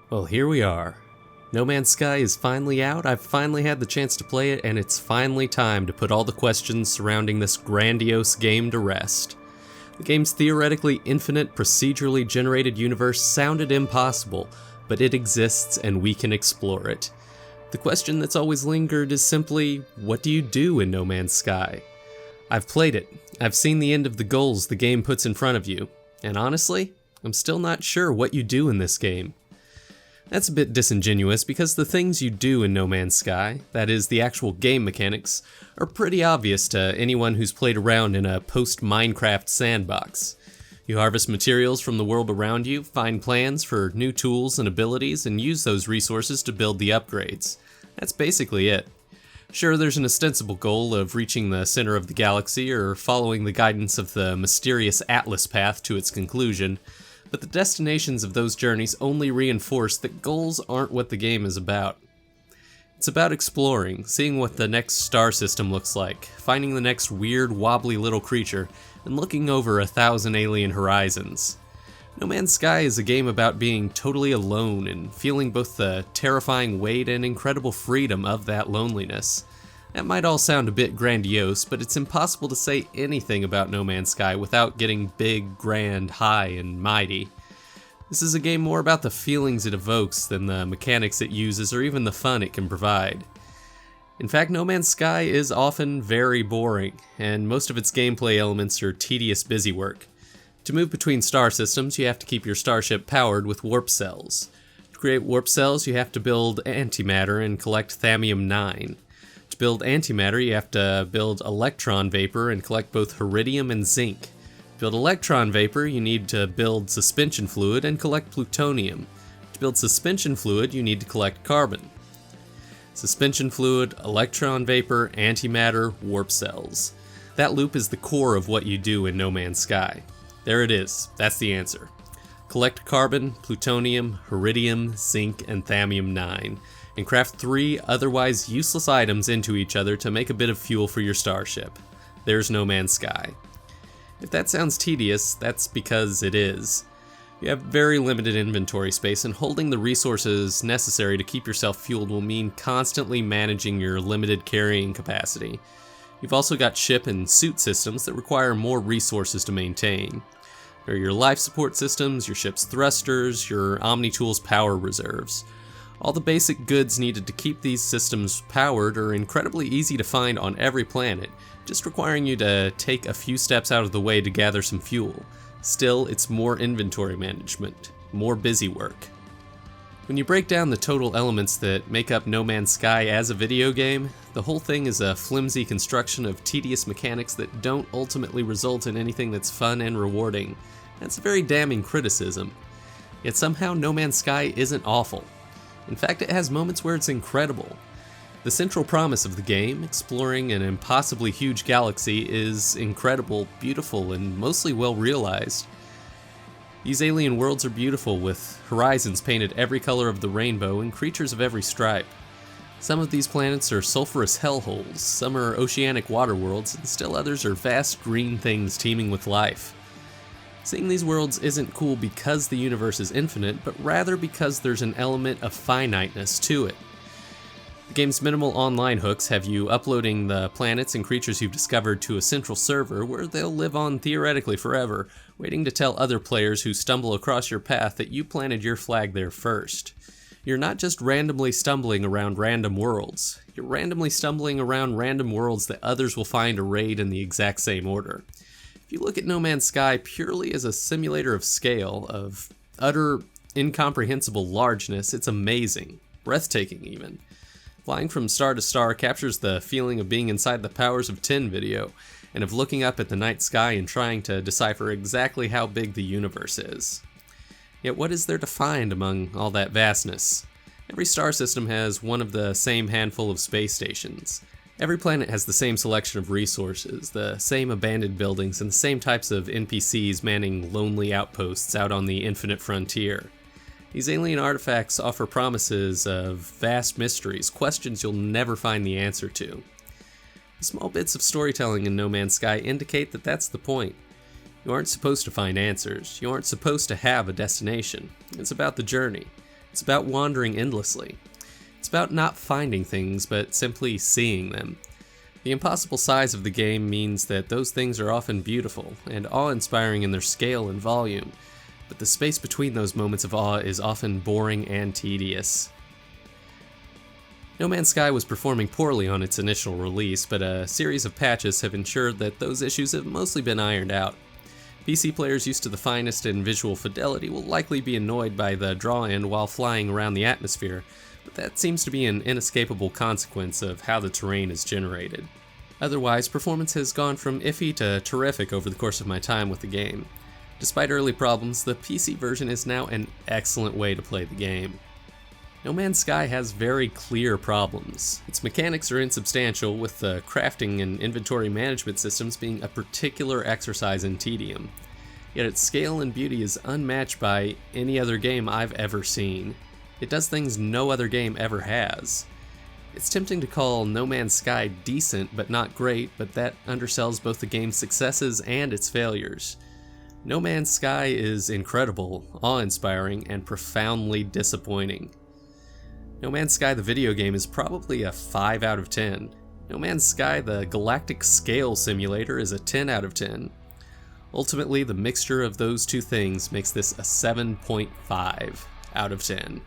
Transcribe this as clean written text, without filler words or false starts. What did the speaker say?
Well, here we are. No Man's Sky is finally out, I've finally had the chance to play it, and it's finally time to put all the questions surrounding this grandiose game to rest. The game's theoretically infinite, procedurally generated universe sounded impossible, but it exists and we can explore it. The question that's always lingered is simply, what do you do in No Man's Sky? I've played it, I've seen the end of the goals the game puts in front of you, and honestly, I'm still not sure what you do in this game. That's a bit disingenuous because the things you do in No Man's Sky, that is, the actual game mechanics, are pretty obvious to anyone who's played around in a post-Minecraft sandbox. You harvest materials from the world around you, find plans for new tools and abilities, and use those resources to build the upgrades. That's basically it. Sure, there's an ostensible goal of reaching the center of the galaxy or following the guidance of the mysterious Atlas path to its conclusion, but the destinations of those journeys only reinforce that goals aren't what the game is about. It's about exploring, seeing what the next star system looks like, finding the next weird, wobbly little creature, and looking over 1,000 alien horizons. No Man's Sky is a game about being totally alone and feeling both the terrifying weight and incredible freedom of that loneliness. That might all sound a bit grandiose, but it's impossible to say anything about No Man's Sky without getting big, grand, high, and mighty. This is a game more about the feelings it evokes than the mechanics it uses or even the fun it can provide. In fact, No Man's Sky is often very boring, and most of its gameplay elements are tedious busywork. To move between star systems, you have to keep your starship powered with warp cells. To create warp cells, you have to build antimatter and collect thammium-9. To build antimatter, you have to build electron vapor and collect both iridium and zinc. To build electron vapor, you need to build suspension fluid and collect plutonium. To build suspension fluid, you need to collect carbon. Suspension fluid, electron vapor, antimatter, warp cells. That loop is the core of what you do in No Man's Sky. There it is, that's the answer. Collect carbon, plutonium, iridium, zinc, and thammium-9, and craft 3 otherwise useless items into each other to make a bit of fuel for your starship. There's No Man's Sky. If that sounds tedious, that's because it is. You have very limited inventory space, and holding the resources necessary to keep yourself fueled will mean constantly managing your limited carrying capacity. You've also got ship and suit systems that require more resources to maintain. There are your life support systems, your ship's thrusters, your Omni-Tool's power reserves. All the basic goods needed to keep these systems powered are incredibly easy to find on every planet, just requiring you to take a few steps out of the way to gather some fuel. Still, it's more inventory management, more busy work. When you break down the total elements that make up No Man's Sky as a video game, the whole thing is a flimsy construction of tedious mechanics that don't ultimately result in anything that's fun and rewarding. That's a very damning criticism. Yet somehow No Man's Sky isn't awful. In fact, it has moments where it's incredible. The central promise of the game, exploring an impossibly huge galaxy, is incredible, beautiful, and mostly well realized. These alien worlds are beautiful, with horizons painted every color of the rainbow and creatures of every stripe. Some of these planets are sulphurous hellholes, some are oceanic water worlds, and still others are vast green things teeming with life. Seeing these worlds isn't cool because the universe is infinite, but rather because there's an element of finiteness to it. The game's minimal online hooks have you uploading the planets and creatures you've discovered to a central server where they'll live on theoretically forever, waiting to tell other players who stumble across your path that you planted your flag there first. You're not just randomly stumbling around random worlds, you're randomly stumbling around random worlds that others will find arrayed in the exact same order. If you look at No Man's Sky purely as a simulator of scale, of utter, incomprehensible largeness, it's amazing, breathtaking even. Flying from star to star captures the feeling of being inside the Powers of 10 video, and of looking up at the night sky and trying to decipher exactly how big the universe is. Yet what is there to find among all that vastness? Every star system has one of the same handful of space stations. Every planet has the same selection of resources, the same abandoned buildings, and the same types of NPCs manning lonely outposts out on the infinite frontier. These alien artifacts offer promises of vast mysteries, questions you'll never find the answer to. The small bits of storytelling in No Man's Sky indicate that that's the point. You aren't supposed to find answers, you aren't supposed to have a destination. It's about the journey. It's about wandering endlessly. It's about not finding things, but simply seeing them. The impossible size of the game means that those things are often beautiful and awe-inspiring in their scale and volume, but the space between those moments of awe is often boring and tedious. No Man's Sky was performing poorly on its initial release, but a series of patches have ensured that those issues have mostly been ironed out. PC players used to the finest in visual fidelity will likely be annoyed by the draw-in while flying around the atmosphere, but that seems to be an inescapable consequence of how the terrain is generated. Otherwise, performance has gone from iffy to terrific over the course of my time with the game. Despite early problems, the PC version is now an excellent way to play the game. No Man's Sky has very clear problems. Its mechanics are insubstantial, with the crafting and inventory management systems being a particular exercise in tedium. Yet its scale and beauty is unmatched by any other game I've ever seen. It does things no other game ever has. It's tempting to call No Man's Sky decent but not great, but that undersells both the game's successes and its failures. No Man's Sky is incredible, awe-inspiring, and profoundly disappointing. No Man's Sky the video game is probably a 5 out of 10. No Man's Sky the galactic scale simulator is a 10 out of 10. Ultimately, the mixture of those two things makes this a 7.5 out of 10.